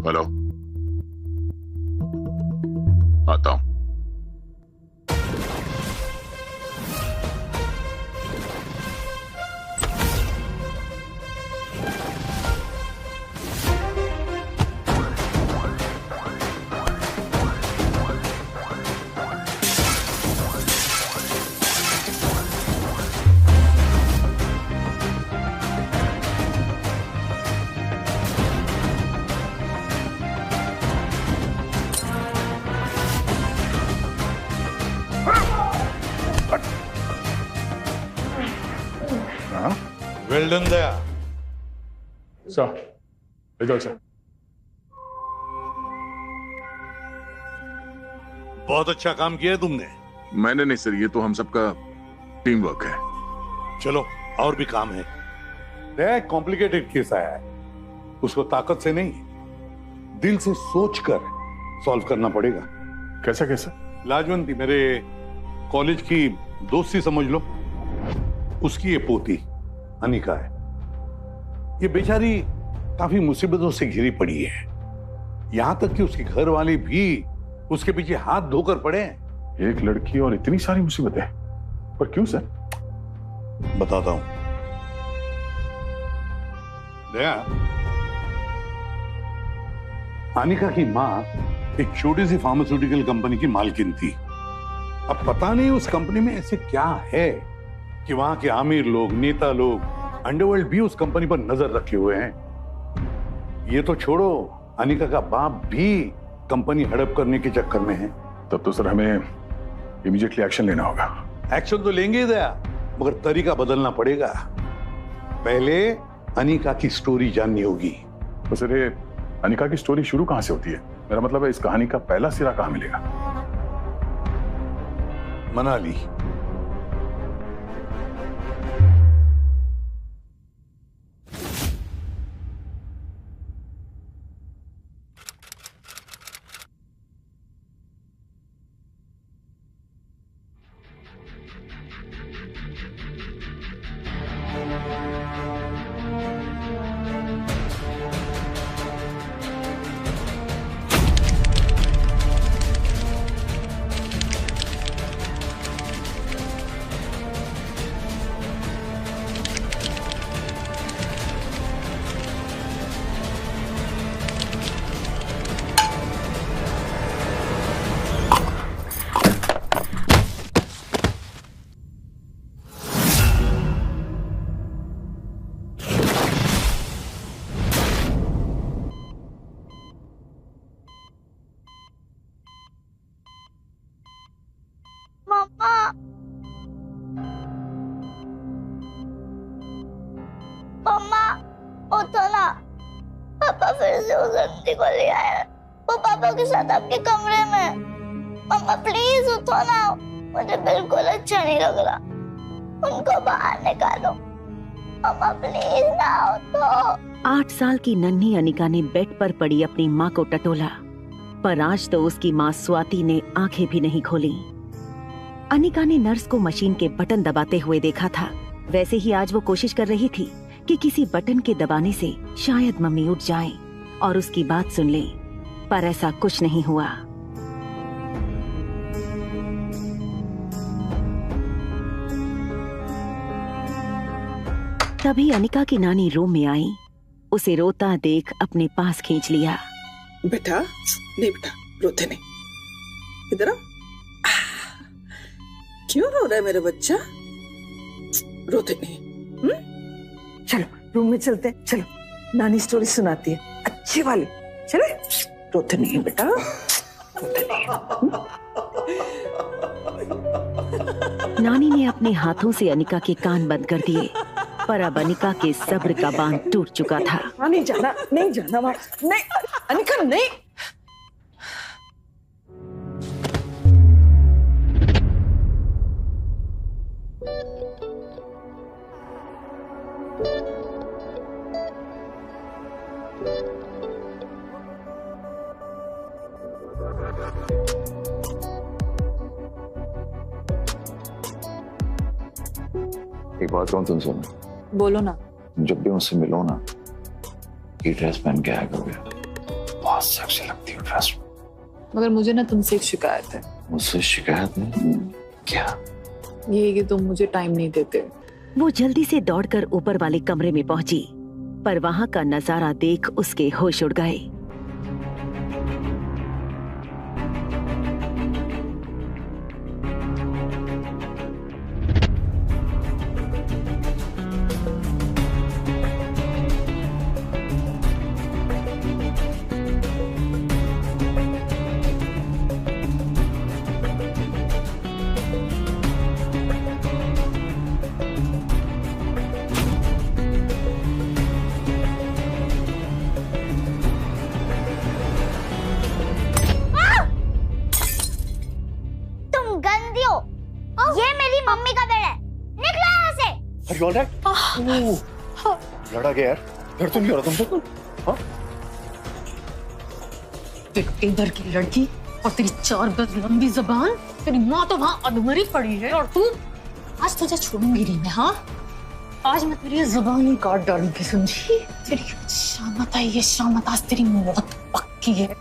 Hello, आता हूं। Well done Daya. Sir, result sir. बहुत अच्छा काम किया है तुमने। मैंने नहीं सर, ये तो हम सबका टीम वर्क है। चलो और भी काम है। दया, कॉम्प्लिकेटेड केस आया है, उसको ताकत से नहीं दिल से सोचकर सॉल्व करना पड़ेगा। कैसा कैसा? लाजवंती मेरे कॉलेज की दोस्ती समझ लो, उसकी ये पोती अनिका है। ये बेचारी काफी मुसीबतों से घिरी पड़ी है, यहां तक कि उसके घर वाले भी उसके पीछे हाथ धोकर पड़े हैं। एक लड़की और इतनी सारी मुसीबतें, पर क्यों सर? बताता हूं। दया, अनिका की मां एक छोटी सी फार्मास्यूटिकल कंपनी की मालकिन थी। अब पता नहीं उस कंपनी में ऐसे क्या है कि वहां के आमिर लोग, नेता लोग, अंडरवर्ल्ड भी उस कंपनी पर नजर रखे हुए हैं। ये तो छोड़ो, अनिका का बाप भी कंपनी हड़प करने के चक्कर में है। तब तो सर हमें इमीडिएटली एक्शन लेना होगा। एक्शन तो लेंगे ही दया, मगर तरीका बदलना पड़ेगा। पहले अनिका की स्टोरी जाननी होगी। तो सर ये अनिका की स्टोरी शुरू कहां से होती है? मेरा मतलब है इस कहानी का पहला सिरा कहां मिलेगा? मनाली। मम्मा, उठो ना। पापा फिर से उस आंटी को ले आया। वो पापा के साथ आपके कमरे में। मम्मा प्लीज उठो ना, मुझे बिल्कुल अच्छा नहीं लग रहा। उनको बाहर निकालो। मम्मा प्लीज ना, उठो। 8 साल की नन्ही अनिका ने बेड पर पड़ी अपनी माँ को टटोला, पर आज तो उसकी माँ स्वाति ने आंखें भी नहीं खोली। अनिका ने नर्स को मशीन के बटन दबाते हुए देखा था। वैसे ही आज वो कोशिश कर रही थी कि किसी बटन के दबाने से शायद मम्मी उठ जाएं और उसकी बात सुन लें, पर ऐसा कुछ नहीं हुआ। तभी अनिका की नानी रूम में आई। उसे रोता देख अपने पास खींच लिया। बेटा नहीं, बेटा रोते नहीं, इधर आओ। क्यों रो रहा है मेरा बच्चा? रोते नहीं। चलो रूम में चलते हैं, चलो नानी स्टोरी सुनाती है अच्छी वाली। चले, रोते नहीं बेटा, रोते नहीं। नानी ने अपने हाथों से अनिका के कान बंद कर दिए, पर अब अनिका के सब्र का बांध टूट चुका था। नहीं जाना, नहीं जाना वहां, नहीं अनिका नहीं। एक बात कहूं तुम सुन, बोलो ना। जब भी उनसे मिलो ना, ये ड्रेस पहन के आया करोगे। बहुत सेक्सी लगती हो ड्रेस में। मगर मुझे ना तुमसे एक शिकायत है। मुझसे शिकायत नहीं? क्या? ये कि तुम मुझे टाइम नहीं देते। वो जल्दी से दौड़कर ऊपर वाले कमरे में पहुंची, पर वहां का नजारा देख उसके होश उड़ गए। ये मेरी मम्मी का बेड है, निकलो यहाँ से। Are you all right? लड़ा गया यार, डर तो नहीं हो रहा तुमको? हाँ? देख इधर की लड़की और तेरी 4 गज लंबी जबान, तेरी माँ तो वहाँ अधमरी पड़ी है और तू, आज तुझे छोड़ूंगी नहीं मैं। हाँ, आज मैं तेरी जबान ही काट डालूंगी, समझी? तेरी शामत आई है, शामत, आज तेरी मौत पक्की है।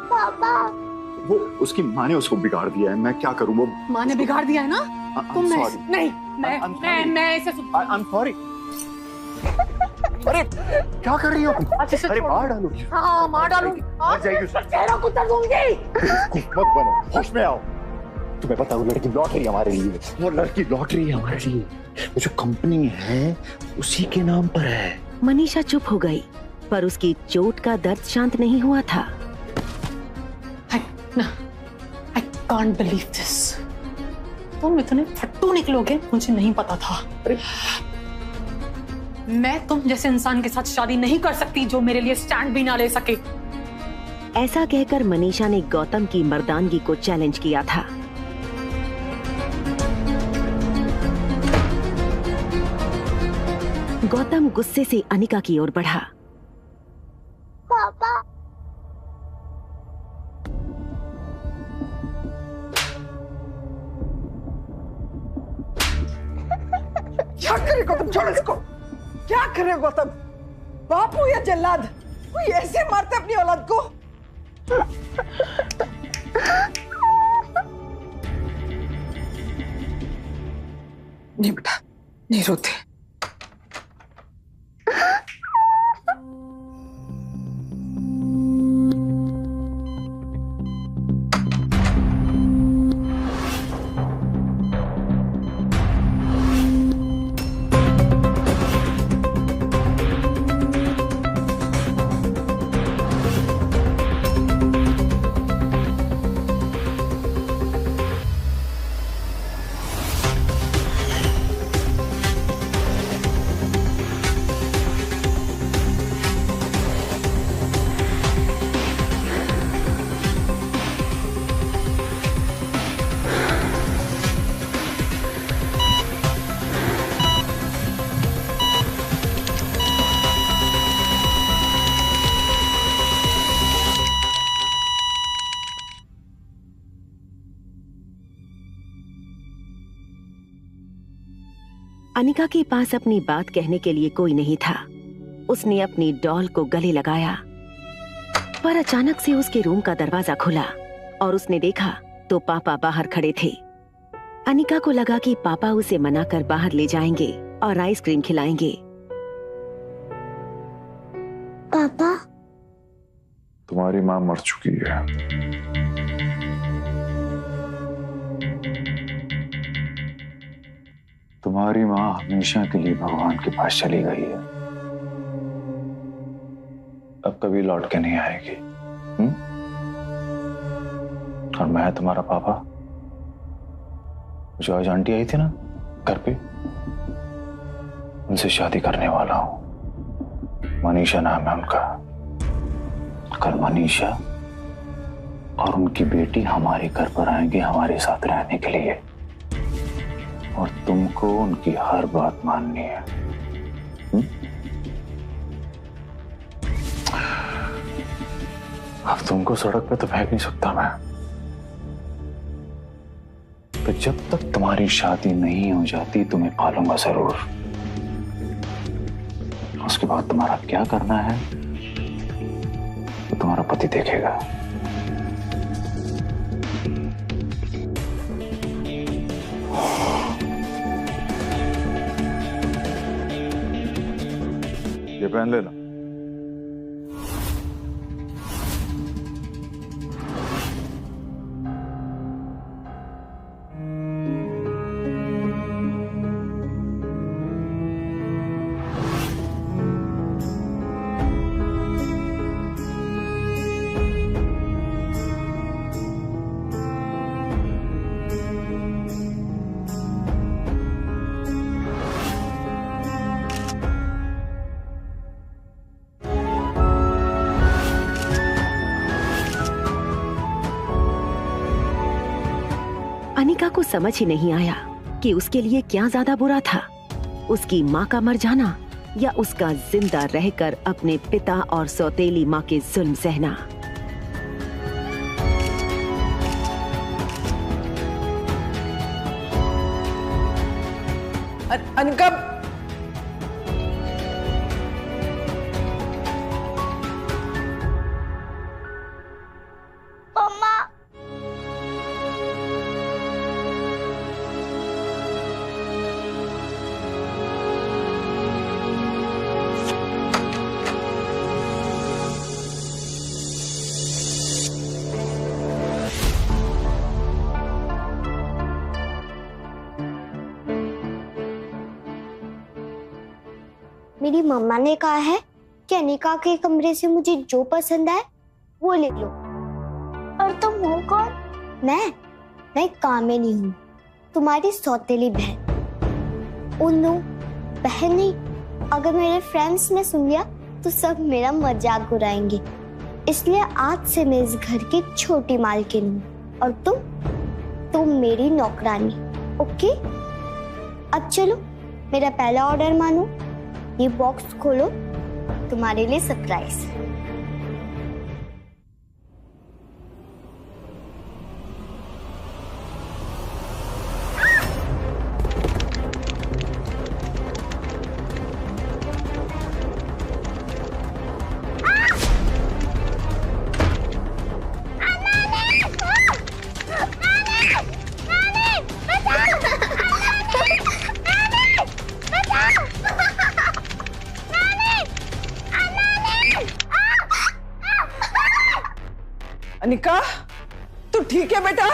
पापा, वो उसकी माँ ने उसको बिगाड़ दिया है, मैं क्या करूँ? वो माँ ने बिगाड़ दिया है ना? तो I'm मैं sorry. नहीं, मैं इसे I'm sorry. अरे क्या कर रही हो तुम? अरे मार डालो। हाँ, मार डालूं। मर जाएगी उसका चेहरा कुत्ता दूंगी। मत बनो, होश में आओ। तुम्हें पता, वो लड़की लौट रही है हमारे लिए, वो लड़की लौट रही है हमारे लिए। वो जो कंपनी है उसी के नाम पर है। मनीषा चुप हो गई, पर उसकी चोट का दर्द शांत नहीं हुआ था। I can't believe this. तुम इतने फट्टू निकलोगे मुझे नहीं पता था। मैं तुम जैसे इंसान के साथ शादी नहीं कर सकती जो मेरे लिए स्टैंड भी ना ले सके। ऐसा कहकर मनीषा ने गौतम की मर्दानगी को चैलेंज किया था। गौतम गुस्से से अनिका की ओर बढ़ा। पापा, क्या करे गौतम? छोड़ इसको। क्या करे गौतम? बापू या जल्लाद कोई ऐसे मारते अपनी औलाद को? नहीं बेटा, नहीं रोते। अनिका के पास अपनी बात कहने के लिए कोई नहीं था। उसने अपनी डॉल को गले लगाया, पर अचानक से उसके रूम का दरवाजा खुला और उसने देखा तो पापा बाहर खड़े थे। अनिका को लगा कि पापा उसे मनाकर बाहर ले जाएंगे और आइसक्रीम खिलाएंगे। पापा, तुम्हारी माँ मर चुकी है। तुम्हारी माँ हमेशा के लिए भगवान के पास चली गई है, अब कभी लौट के नहीं आएगी। और मैं तुम्हारा पापा, जो आज आंटी आई थी ना घर पे, उनसे शादी करने वाला हूं। मनीषा नाम है उनका। कल मनीषा और उनकी बेटी हमारे घर पर आएंगे हमारे साथ रहने के लिए, और तुमको उनकी हर बात माननी है। अब तुमको सड़क पे तो फेंक नहीं सकता मैं, तो जब तक तुम्हारी शादी नहीं हो जाती तुम्हें पालूंगा जरूर। उसके बाद तुम्हारा क्या करना है तो तुम्हारा पति देखेगा। ये पहन लेना। अनिका को समझ ही नहीं आया कि उसके लिए क्या ज्यादा बुरा था, उसकी माँ का मर जाना या उसका जिंदा रहकर अपने पिता और सौतेली माँ के जुल्म सहना। अनिका, मम्मा मेरी मम्मा ने कहा है कि अनिका के कमरे से मुझे जो पसंद आए वो ले लो। और तुम हो कौन? मैं कामिनी हूँ, तुम्हारी सौतेली बहन। उन्नो बहन नहीं, अगर मेरे फ्रेंड्स ने सुन लिया तो सब मेरा मजाक उड़ाएंगे। इसलिए आज से मैं इस घर की छोटी मालकिन हूँ और तुम मेरी नौकरानी। ओके, अब चलो मेरा पहला ऑर्डर मानो। ये बॉक्स खोलो, तुम्हारे लिए सरप्राइज। अनिका, तू ठीक है बेटा?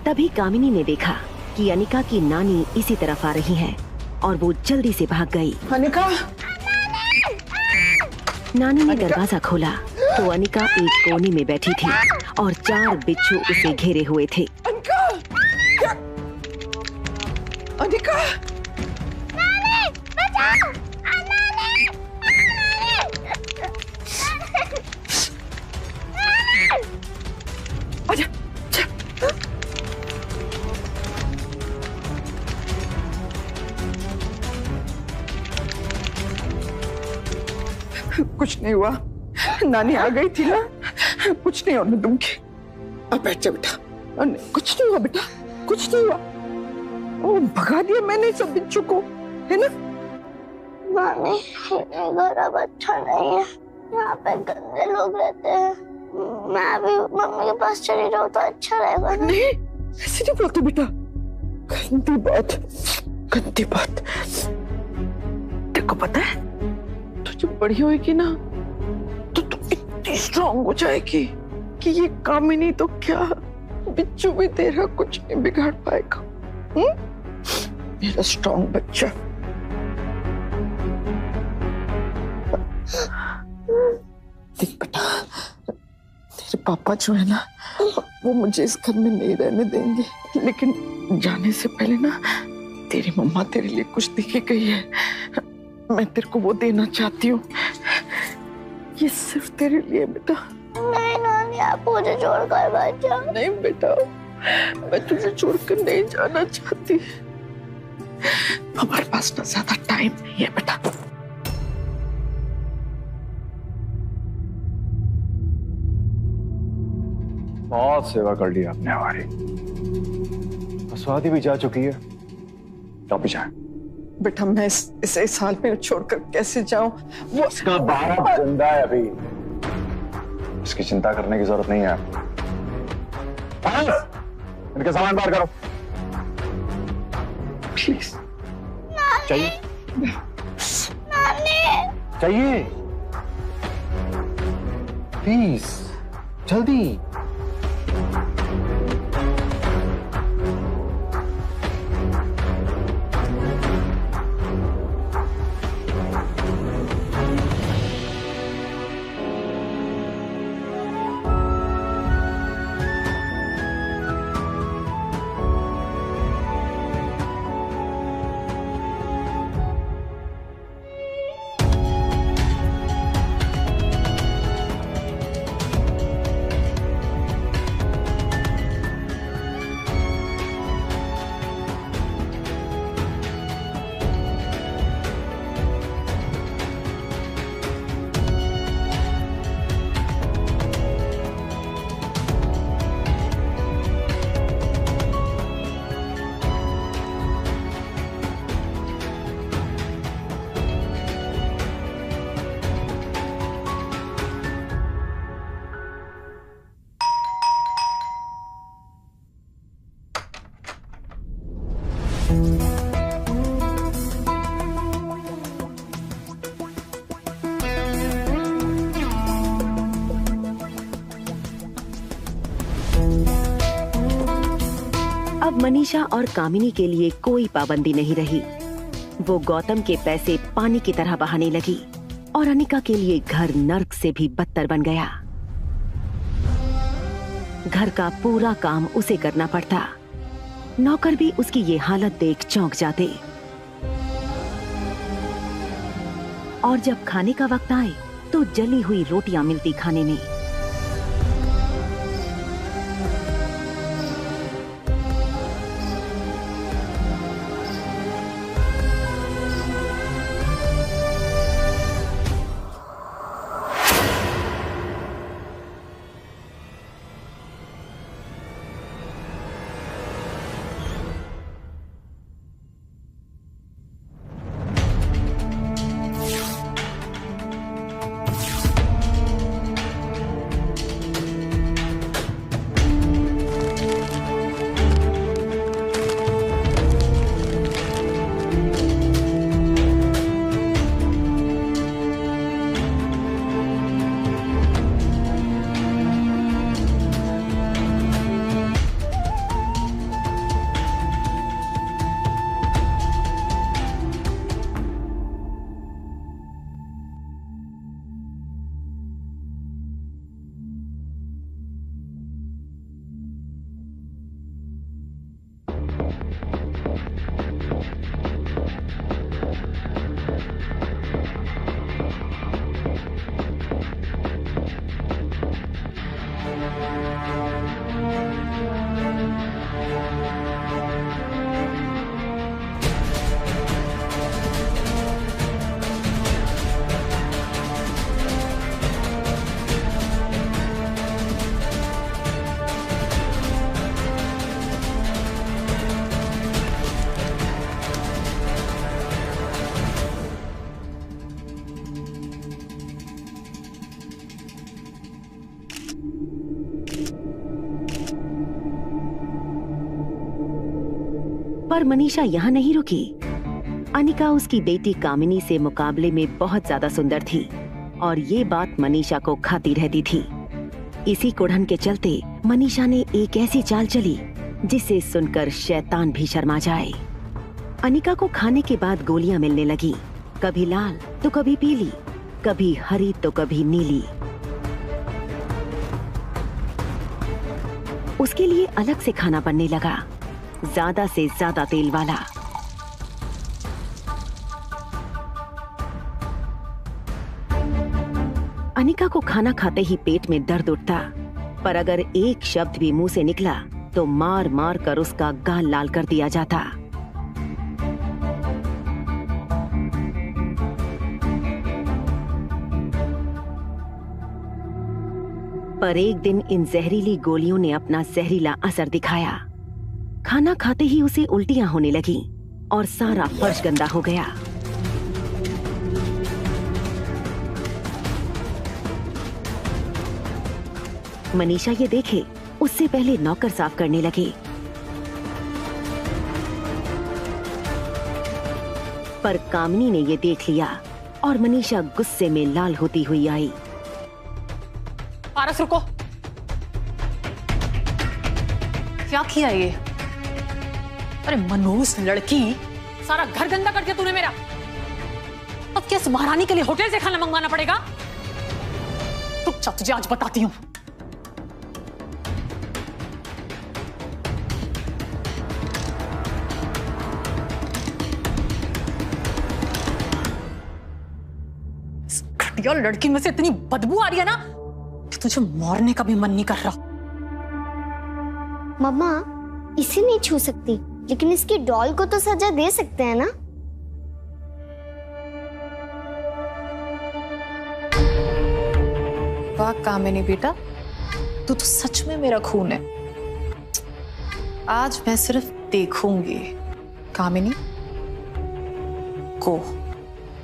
तभी कामिनी ने देखा कि अनिका की नानी इसी तरफ आ रही है और वो जल्दी से भाग गई। अनिका, नानी ने दरवाजा खोला तो अनिका एक कोने में बैठी थी और 4 बिच्छू उसे घेरे हुए थे। अनिका, क्या? अनिका, कुछ नहीं हुआ, नानी आ गई थी ना, कुछ नहीं होने दूंगी। अब बैठ जा बेटा, कुछ नहीं हुआ बेटा, कुछ नहीं हुआ। ओ, भगा दिया मैंने सब बिच्छू को, है ना? नानी, ये घर अब अच्छा नहीं है, यहाँ पे गंदे लोग रहते हैं। मैं अभी मम्मी के पास चली जाऊँ तो अच्छा रहेगा ना? नहीं, ऐसे नहीं बोलते बेटा, गंदी बात, गंदी बात। तेरे को पता है, तू जब बड़ी होगी ना तो तू इतनी स्ट्रांग हो जाएगी कि ये कामिनी तो क्या, बिच्छू भी तेरा कुछ नहीं बिगाड़ पाएगा। मेरा स्ट्रांग बच्चा। देख बेटा, तेरे पापा जो है ना, वो मुझे इस घर में नहीं रहने देंगे, लेकिन जाने से पहले ना तेरी मम्मा तेरे लिए कुछ देके गई है, मैं तेरे को वो देना चाहती हूँ। ये सिर्फ तेरे लिए बेटा। नहीं नानी, आप मुझे छोड़कर मत जाओ। नहीं बेटा, मैं तुझे छोड़कर नहीं जाना चाहती। हमारे पास ना ज्यादा टाइम नहीं है बेटा। बहुत सेवा कर ली आपने हमारी। स्वाति भी जा चुकी है, आप भी जाएं। बेटा मैं इसे इस हाल में छोड़कर कैसे जाऊं? वो उसका बाप जिंदा है अभी, इसकी चिंता करने की जरूरत नहीं है। इनका सामान बाहर करो प्लीज। चाहिए चाहिए प्लीज जल्दी। अब मनीषा और कामिनी के लिए कोई पाबंदी नहीं रही। वो गौतम के पैसे पानी की तरह बहाने लगी और अनिका के लिए घर नर्क से भी बदतर बन गया। घर का पूरा काम उसे करना पड़ता। नौकर भी उसकी ये हालत देख चौंक जाते। और जब खाने का वक्त आए तो जली हुई रोटियां मिलती खाने में। पर मनीषा यहाँ नहीं रुकी। अनिका उसकी बेटी कामिनी से मुकाबले में बहुत ज्यादा सुंदर थी और ये बात मनीषा को खाती रहती थी। इसी कुढ़न के चलते मनीषा ने एक ऐसी चाल चली जिसे सुनकर शैतान भी शर्मा जाए। अनिका को खाने के बाद गोलियां मिलने लगी, कभी लाल तो कभी पीली, कभी हरी तो कभी नीली। उसके लिए अलग से खाना बनने लगा, ज्यादा से ज्यादा तेल वाला। अनिका को खाना खाते ही पेट में दर्द उठता, पर अगर एक शब्द भी मुंह से निकला तो मार मार कर उसका गाल लाल कर दिया जाता। पर एक दिन इन जहरीली गोलियों ने अपना जहरीला असर दिखाया। खाना खाते ही उसे उल्टियां होने लगी और सारा फर्श गंदा हो गया। मनीषा ये देखे उससे पहले नौकर साफ करने लगे, पर कामिनी ने ये देख लिया और मनीषा गुस्से में लाल होती हुई आई। पारस रुको, क्या किया ये? अरे मनोज लड़की, सारा घर गंदा कर दिया तूने मेरा। अब क्या इस महारानी के लिए होटल से खाना मंगवाना पड़ेगा? रुक जा, तुझे आज बताती हूँ। इस घटिया लड़की में से इतनी बदबू आ रही है ना कि तुझे मारने का भी मन नहीं कर रहा। मम्मा, इसे नहीं छू सकती, लेकिन इसकी डॉल को तो सजा दे सकते हैं ना? वाह कामिनी बेटा, तू तो सच में मेरा खून है। आज मैं सिर्फ देखूंगी। कामिनी, गो,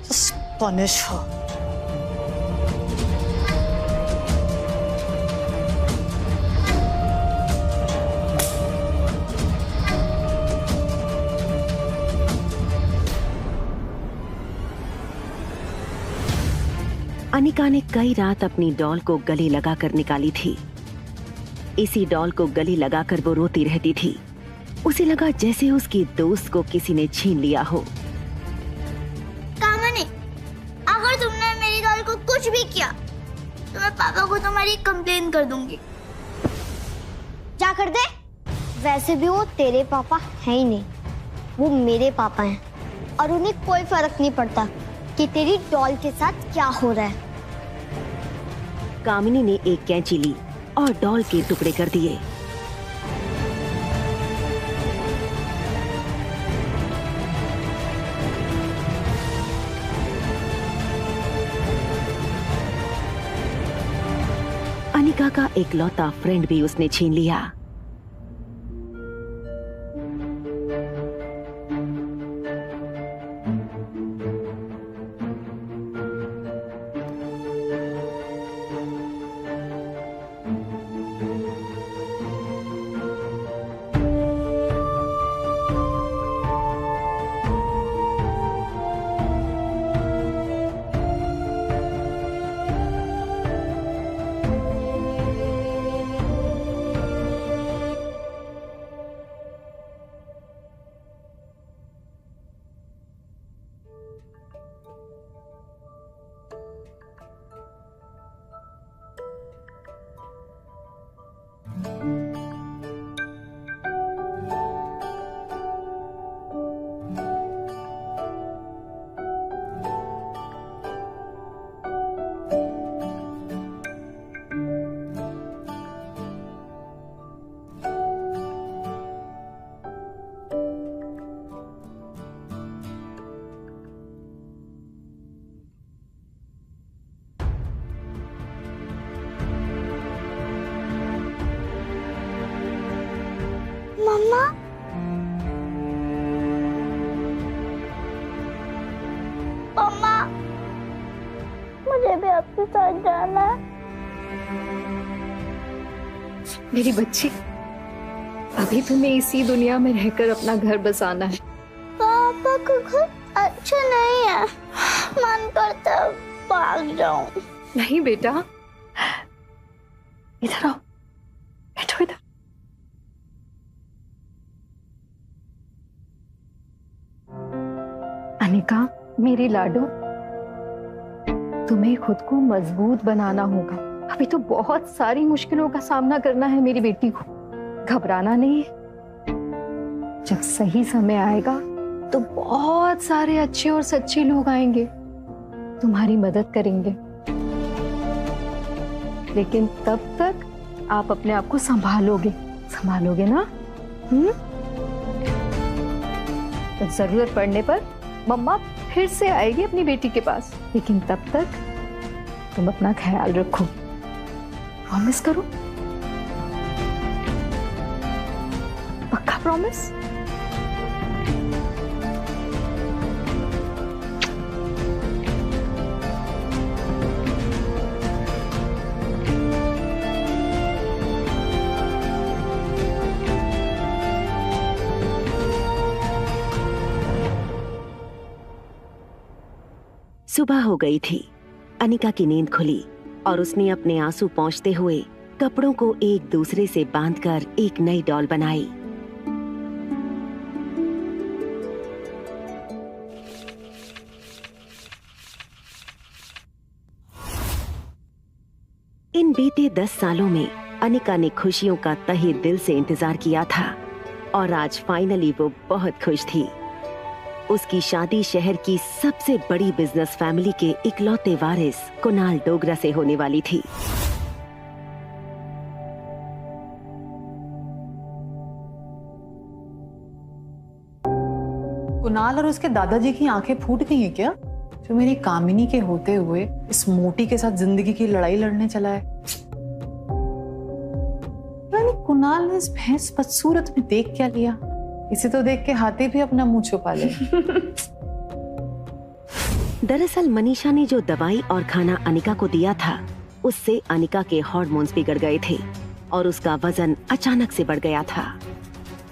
जस्ट पनिश हर। अनिका ने कई रात अपनी डॉल को गले लगाकर निकाली थी। इसी डॉल को गले लगाकर वो रोती रहती थी। उसे लगा जैसे उसकी दोस्त को किसी ने छीन लिया हो। कामिनी, अगर तुमने मेरी डॉल को कुछ भी किया तो मैं पापा को तुम्हारी कंप्लेन कर दूंगी। क्या कर दे? वैसे भी वो तेरे पापा है ही नहीं, वो मेरे पापा हैं और उन्हें कोई फर्क नहीं पड़ता कि तेरी डॉल के साथ क्या हो रहा है। कामिनी ने एक कैंची ली और डॉल के टुकड़े कर दिए। अनिका का इकलौता फ्रेंड भी उसने छीन लिया। मम्मा, मम्मा, मुझे भी आपके साथ जाना है। मेरी बच्ची, अभी तुम्हें इसी दुनिया में रहकर अपना घर बसाना है। पापा का घर अच्छा नहीं है, मन करता है भाग जाऊं। नहीं बेटा, इधर आओ, बैठो इधर। अनिका, मेरी लाडो, तुम्हें खुद को मजबूत बनाना होगा। अभी तो बहुत सारी मुश्किलों का सामना करना है मेरी बेटी को। घबराना नहीं है। जब सही समय आएगा तो बहुत सारे अच्छे और सच्चे लोग आएंगे, तुम्हारी मदद करेंगे। लेकिन तब तक आप अपने आप को संभालोगे ना? तो जरूरत पड़ने पर मम्मा फिर से आएगी अपनी बेटी के पास, लेकिन तब तक तुम अपना ख्याल रखो। प्रॉमिस करो, पक्का प्रॉमिस? सुबह हो गई थी। अनिका की नींद खुली और उसने अपने आंसू पोंछते हुए कपड़ों को एक दूसरे से बांधकर एक नई डॉल बनाई। इन बीते 10 सालों में अनिका ने खुशियों का तहे दिल से इंतजार किया था और आज फाइनली वो बहुत खुश थी। उसकी शादी शहर की सबसे बड़ी बिजनेस फैमिली के इकलौते वारिस कुणाल डोगरा से होने वाली थी। कुणाल और उसके दादाजी की आंखें फूट गई हैं क्या, जो मेरी कामिनी के होते हुए इस मोटी के साथ जिंदगी की लड़ाई लड़ने चला है? यानी कुणाल ने इस भैंस बदसूरत में देख क्या लिया? इसे तो देख के हाथी भी अपना मुंह छुपा ले। दरअसल मनीषा ने जो दवाई और खाना अनिका को दिया था, उससे अनिका के हार्मोन्स बिगड़ गए थे और उसका वजन अचानक से बढ़ गया था।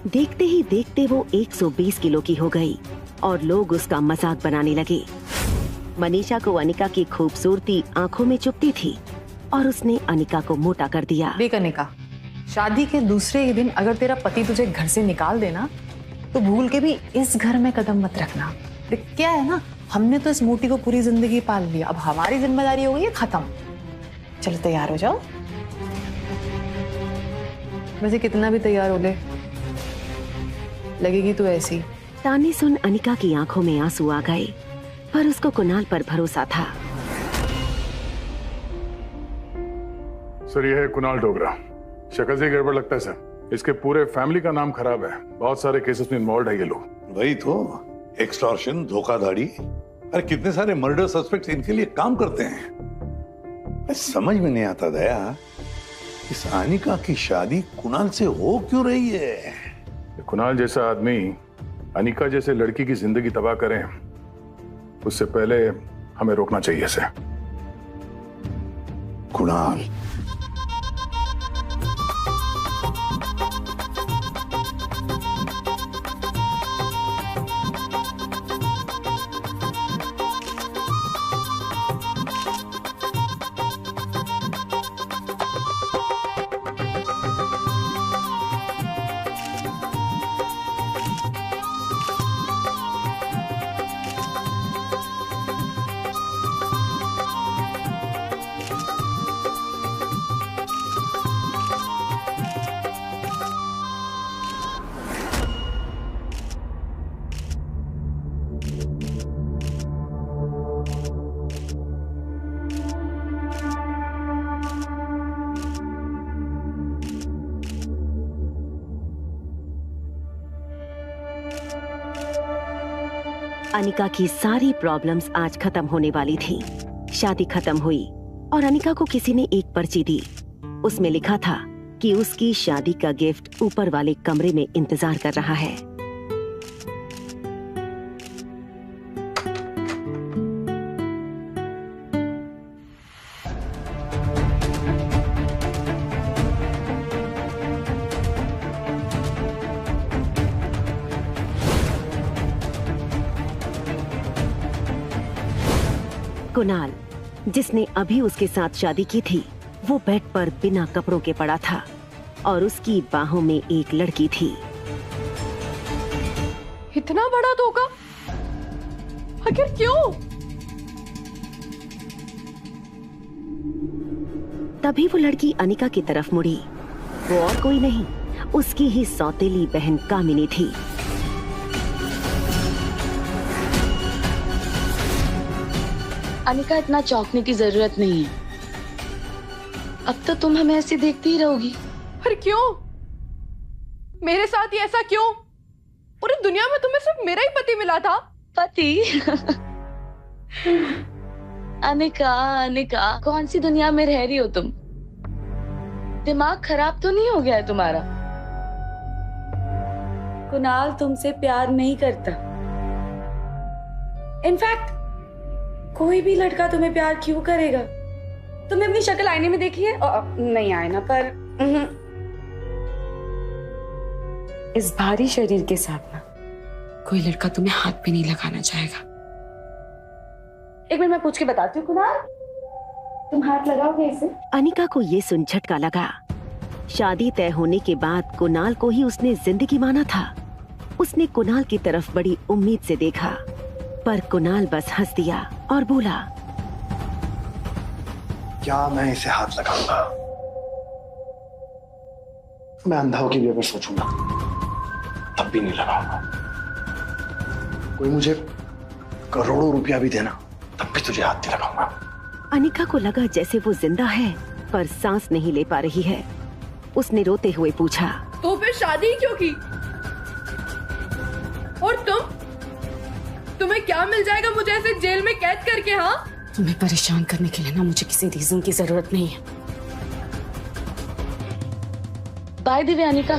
देखते ही देखते वो 120 किलो की हो गई और लोग उसका मजाक बनाने लगे। मनीषा को अनिका की खूबसूरती आंखों में चुभती थी और उसने अनिका को मोटा कर दिया। देख अनिका, शादी के दूसरे ही दिन अगर तेरा पति तुझे घर से निकाल देना तो भूल के भी इस घर में कदम मत रखना। देख क्या है ना, हमने तो इस मोटी को पूरी जिंदगी पाल लिया, अब हमारी जिम्मेदारी हो गई है खत्म। चलो तैयार हो जाओ। वैसे कितना भी तैयार हो ले, लगेगी तो ऐसी। ताने सुन अनिका की आंखों में आंसू आ गए, पर उसको कुणाल पर भरोसा था। सर ये है कुणाल डोगरा। शक्ल से गड़बड़ लगता है सर, इसके पूरे फैमिली का नाम खराब है, बहुत सारे केसेस में इन्वॉल्व है ये लोग। वही तो, एक्सटॉर्शन, धोखाधड़ी, अरे कितने सारे मर्डर सस्पेक्ट्स इनके लिए काम करते हैं। समझ में नहीं आता दया, इस अनिका की शादी कुणाल से हो क्यों रही है? कुणाल जैसा आदमी अनिका जैसे लड़की की जिंदगी तबाह करे, उससे पहले हमें रोकना चाहिए इसे। कुणाल अनिका की सारी प्रॉब्लम्स आज खत्म होने वाली थी। शादी खत्म हुई और अनिका को किसी ने एक पर्ची दी। उसमें लिखा था कि उसकी शादी का गिफ्ट ऊपर वाले कमरे में इंतजार कर रहा है। कुणाल, जिसने अभी उसके साथ शादी की थी, वो बेड पर बिना कपड़ों के पड़ा था और उसकी बाहों में एक लड़की थी। इतना बड़ा धोखा, आखिर क्यों? तभी वो लड़की अनिका की तरफ मुड़ी। वो और कोई नहीं, उसकी ही सौतेली बहन कामिनी थी। अनिका, इतना चौंकने की जरूरत नहीं है। अब तो तुम हमें ऐसे देखती ही रहोगी। पर क्यों? मेरे साथ ही ऐसा क्यों? पूरी दुनिया में तुम्हें सिर्फ मेरा ही पति मिला था। पति? अनिका, अनिका, कौन सी दुनिया में रह रही हो तुम? दिमाग खराब तो नहीं हो गया है तुम्हारा? कुणाल तुमसे प्यार नहीं करता। इनफैक्ट कोई भी लड़का तुम्हें प्यार क्यों करेगा? तुमने अपनी शक्ल आईने में देखी है? नहीं आईना पर इस भारी शरीर के साथ ना कोई लड़का तुम्हें हाथ पे नहीं लगाना चाहेगा। एक मिनट मैं पूछ के बताती हूँ। कुणाल, तुम हाथ लगाओगे इसे? अनिका को ये सुन झटका लगा। शादी तय होने के बाद कुणाल को ही उसने जिंदगी माना था। उसने कुणाल की तरफ बड़ी उम्मीद से देखा, पर कुणाल बस हंस दिया और बोला, क्या मैं इसे हाथ लगाऊंगा? मैं अंधा होकर भी अगर सोचूंगा तब भी नहीं लगाऊंगा। कोई मुझे करोड़ों रुपया भी देना तब भी तुझे हाथ नहीं लगाऊंगा। अनिका को लगा जैसे वो जिंदा है पर सांस नहीं ले पा रही है। उसने रोते हुए पूछा, तो फिर शादी क्यों की? और तुम्हें क्या मिल जाएगा मुझे ऐसे जेल में कैद करके? हाँ, तुम्हें परेशान करने के लिए ना मुझे किसी रीजन की जरूरत नहीं है। बाय द वे अनिका,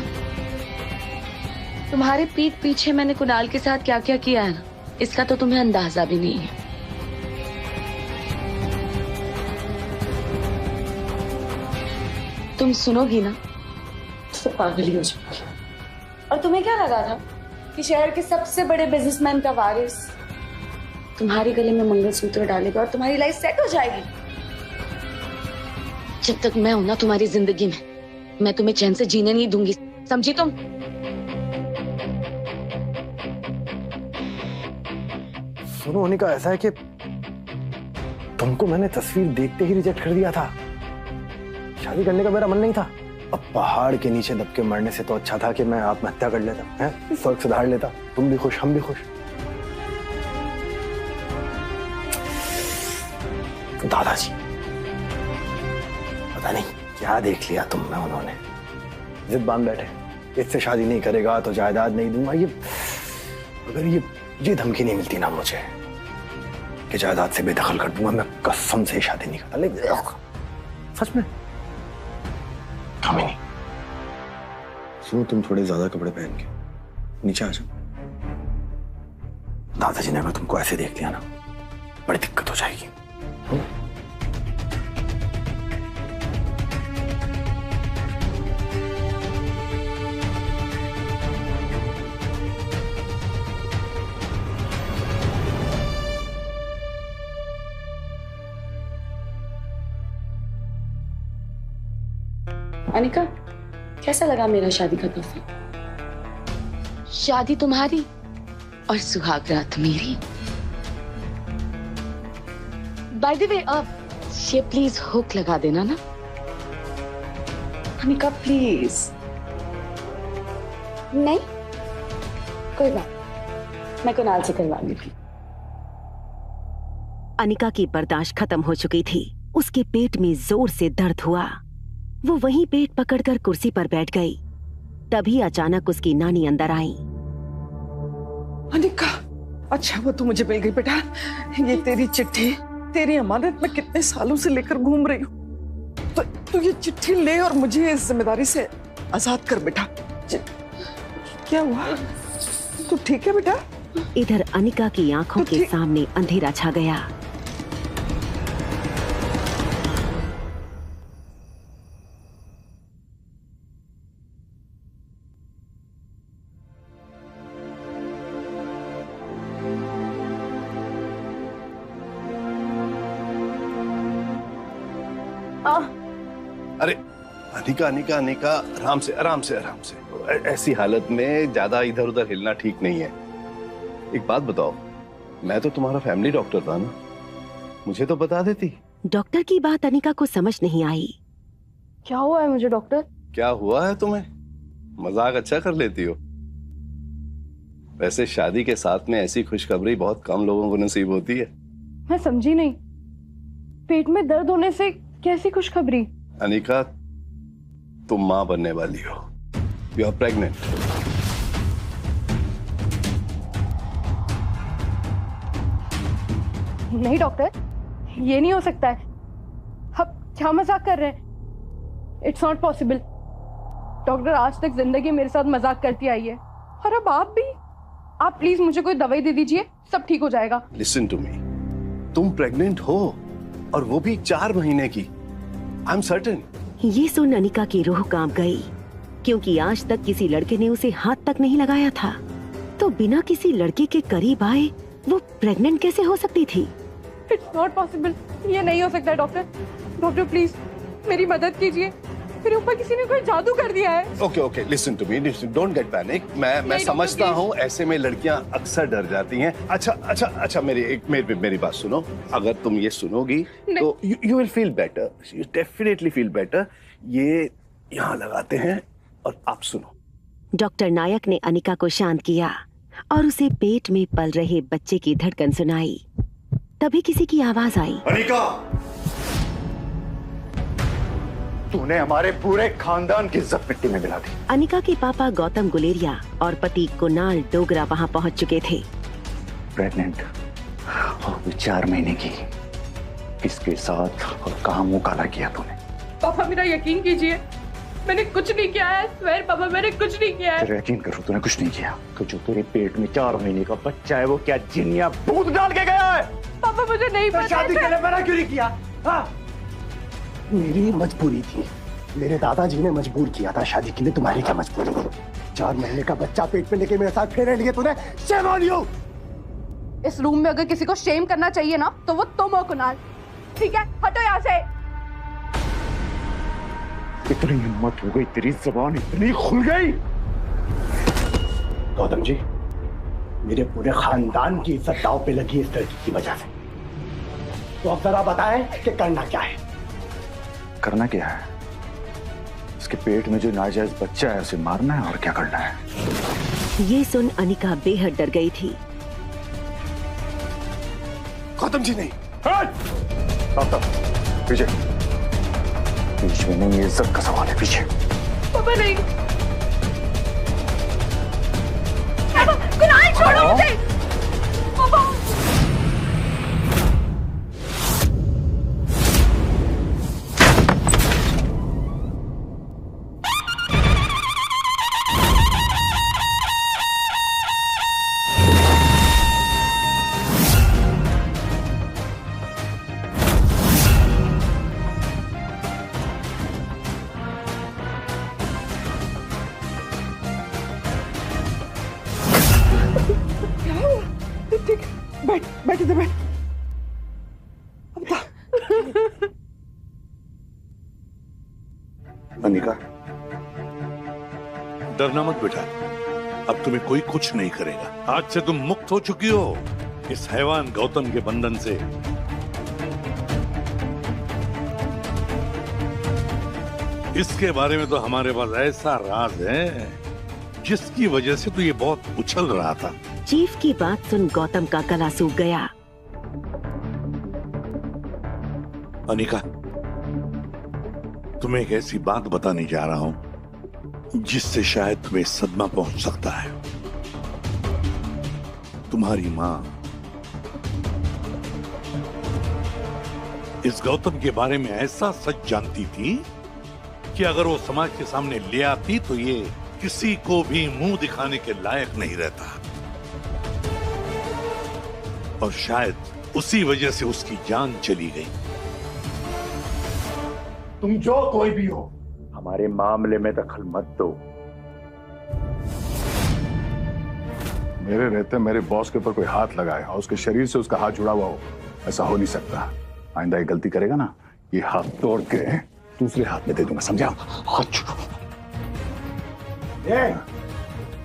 तुम्हारे पीठ पीछे मैंने कुणाल के साथ क्या क्या किया है ना, इसका तो तुम्हें अंदाजा भी नहीं है। तुम सुनोगी ना तो पागल ही हो जाओगी। और तुम्हें क्या लगा था कि शहर के सबसे बड़े बिजनेसमैन का वारिस तुम्हारे गले में मंगलसूत्र डालेगा और तुम्हारी लाइफ सेट हो जाएगी? जब तक मैं हूं ना तुम्हारी जिंदगी में, मैं तुम्हें चैन से जीने नहीं दूंगी, समझी तुम? सुनो अनिका, ऐसा है कि तुमको मैंने तस्वीर देखते ही रिजेक्ट कर दिया था। शादी करने का मेरा मन नहीं था। अब पहाड़ के नीचे दब के मरने से तो अच्छा था कि मैं आत्महत्या कर लेता, हैं? स्वर्ग सुधार लेता। तुम भी खुश, हम भी खुश। दादाजी, पता नहीं क्या देख लिया तुम में उन्होंने। जिद बांध बैठे, इससे शादी नहीं करेगा तो जायदाद नहीं दूंगा। अगर ये धमकी नहीं मिलती ना मुझे कि जायदाद से बेदखल कर दूंगा, मैं कसम से शादी नहीं करता। लेकिन सच में कमी नहीं। सुनो, तुम थोड़े ज्यादा कपड़े पहन के नीचे आ जाओ। दादाजी ने अगर तुमको ऐसे देख लिया ना, बड़ी दिक्कत हो जाएगी। अनिका, कैसा लगा मेरा शादी का तोहफा? शादी तुम्हारी और सुहाग रात मेरी। बाय द वे, ये प्लीज हुक लगा देना ना। अनिका प्लीज। नहीं, कोई बात, मैं कुणाल से करवा लूंगी। अनिका की बर्दाश्त खत्म हो चुकी थी। उसके पेट में जोर से दर्द हुआ। वो वहीं पेट पकड़कर कुर्सी पर बैठ गई। तभी अचानक उसकी नानी अंदर आई। अनिका, अच्छा वो तो मुझे मिल गई बेटा। ये तेरी चिट्ठी, तेरी अमानत मैं कितने सालों से लेकर घूम रही हूँ। तो तू ये चिट्ठी ले और मुझे इस जिम्मेदारी से आजाद कर बेटा। क्या हुआ? तू ठीक है बेटा? इधर अनिका की आंखों के सामने अंधेरा छा गया। अरे अनिका अनिका अनिका, आराम से आराम से आराम से। ऐसी हालत में ज्यादा इधर उधर हिलना ठीक नहीं है। एक बात बताओ, मैं तो तुम्हारा फैमिली डॉक्टर था ना, मुझे तो बता देती। डॉक्टर की बात अनिका को समझ नहीं आई। क्या हुआ है मुझे डॉक्टर? क्या हुआ है तुम्हें? मजाक अच्छा कर लेती हो। वैसे शादी के साथ में ऐसी खुशखबरी बहुत कम लोगों को नसीब होती है। मैं समझी नहीं, पेट में दर्द होने से कैसी खुशखबरी? अनिका, तुम मां बनने वाली हो। You are pregnant. नहीं डॉक्टर, ये नहीं हो सकता है। आप क्या मजाक कर रहे हैं? It's not possible. डॉक्टर आज तक जिंदगी मेरे साथ मजाक करती आई है, और अब आप भी। आप प्लीज मुझे कोई दवाई दे दीजिए, सब ठीक हो जाएगा। लिसन टू मी, तुम प्रेग्नेंट हो और वो भी 4 महीने की। I am certain. ये सुन अनिका की रूह कांप गई, क्योंकि आज तक किसी लड़के ने उसे हाथ तक नहीं लगाया था। तो बिना किसी लड़के के करीब आए वो प्रेग्नेंट कैसे हो सकती थी? इट्स नॉट पॉसिबल, ये नहीं हो सकता। डॉक्टर, डॉक्टर प्लीज मेरी मदद कीजिए, मेरे ऊपर किसी ने कोई जादू कर दिया है। Okay okay, listen to me, don't get panic. मैं समझता हूँ ऐसे में लड़कियां अक्सर डर जाती हैं। अच्छा मेरी बात सुनो। अगर तुम ये सुनोगी तो you will feel better, you definitely feel better. ये यहाँ लगाते हैं और आप सुनो। डॉक्टर नायक ने अनिका को शांत किया और उसे पेट में पल रहे बच्चे की धड़कन सुनाई। तभी किसी की आवाज आई, अनिका, तूने हमारे पूरे खानदान की इज्जत मिट्टी में मिला दी। अनिका के पापा गौतम गुलेरिया और पति कुणाल डोगरा वहां पहुंच चुके थे। प्रेग्नेंट और 4 महीने की, किसके साथ और कहां मुंह काला किया तूने? पापा मेरा यकीन कीजिए, मैंने कुछ नहीं किया है। स्वेर पापा, मैंने कुछ नहीं किया है। तेरा यकीन करो, तूने कुछ नहीं किया। तो जो तेरे पेट में 4 महीने का बच्चा है वो क्या जिन या भूत डाल के गया है? पापा मुझे नहीं पता। शादी के लिए मना क्यों नहीं किया? हाँ? मेरी मजबूरी थी, मेरे दादाजी ने मजबूर किया था शादी के लिए। तुम्हारी क्या मजबूरी थी? 4 महीने का बच्चा पेट पे लेके मेरे साथ फेरे लिए तूने। Shame on you. इस रूम में अगर किसी को शेम करना चाहिए ना तो वो तुम हो कुणाल। ठीक है, हटो यहाँ से। इतनी हिम्मत हो गई, तेरी जबान इतनी खुल गई। गौतम जी, मेरे पूरे खानदान की इज्जत दांव पे लगी इस लड़की की वजह से। तो अब जरा बताएं कि करना क्या है? करना क्या है? इसके पेट में जो नाजायज बच्चा है उसे मारना है, और क्या करना है? ये सुन अनिका बेहद डर गई थी। गौतम जी नहीं। पीछे, बीच में नहीं, इज्जत का सवाल है। पीछे। पापा नहीं। पापा, कुणाल छोड़ो मुझे। पापा। बैठ इधर बैठ। अनिका, डरना मत बेटा, अब तुम्हें कोई कुछ नहीं करेगा। आज से तुम मुक्त हो चुकी हो इस हैवान गौतम के बंधन से। इसके बारे में तो हमारे पास ऐसा राज है जिसकी वजह से तो ये बहुत उछल रहा था। चीफ की बात सुन गौतम का गला सूख गया। अनिका, तुम्हें एक ऐसी बात बताने जा रहा हूं जिससे शायद तुम्हें सदमा पहुंच सकता है। तुम्हारी मां इस गौतम के बारे में ऐसा सच जानती थी कि अगर वो समाज के सामने ले आती तो ये किसी को भी मुंह दिखाने के लायक नहीं रहता, और शायद उसी वजह से उसकी जान चली गई। तुम जो कोई भी हो, हमारे मामले में दखल मत दो। मेरे रहते मेरे बॉस के ऊपर कोई हाथ लगाए और उसके शरीर से उसका हाथ जुड़ा हुआ हो, ऐसा हो नहीं सकता। आइंदा ये गलती करेगा ना, ये हाथ तोड़ के दूसरे हाथ में दे दूंगा, समझा? हाथ छोड़,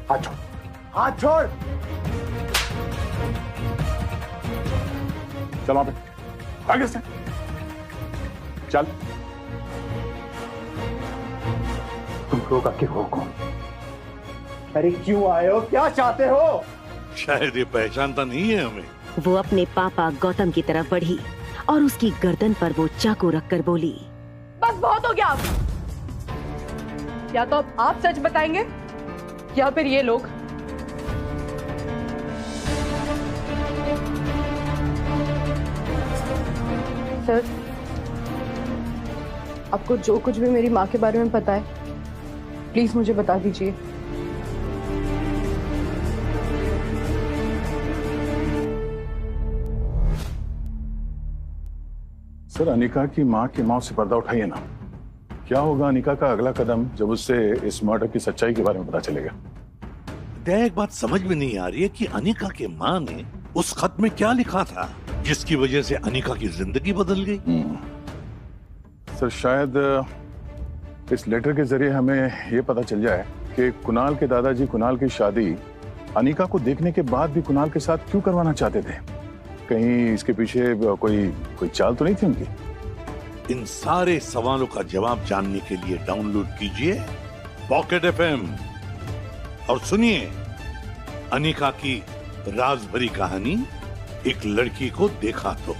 हाथ छोड़, हाथ छोड़। चल वहां पे, आगे से चल। तुम लोग आके हो कौन? अरे क्यों आए हो? क्या चाहते हो? शायद ये पहचानता नहीं है हमें। वो अपने पापा गौतम की तरफ बढ़ी और उसकी गर्दन पर वो चाकू रखकर बोली, बस बहुत हो गया अब। या तो अब आप सच बताएंगे या फिर ये लोग। सर, आपको जो कुछ भी मेरी माँ के बारे में पता है प्लीज मुझे बता दीजिए। सर, अनिका की माँ की मौत से पर्दा उठाइए ना। क्या होगा अनिका का अगला कदम जब उससे इस मर्डर की सच्चाई के बारे में पता चलेगा? एक बात समझ में नहीं आ रही है कि अनिका के माँ ने उस खत में क्या लिखा था जिसकी वजह से अनिका की जिंदगी बदल गई। सर, शायद इस लेटर के जरिए हमें ये पता चल जाए कि कुणाल के दादाजी कुणाल की शादी अनिका को देखने के बाद भी कुणाल के साथ क्यों करवाना चाहते थे। कहीं इसके पीछे कोई चाल तो नहीं थी उनकी? इन सारे सवालों का जवाब जानने के लिए डाउनलोड कीजिए पॉकेट FM और सुनिए अनिका की राज भरी कहानी, एक लड़की को देखा तो।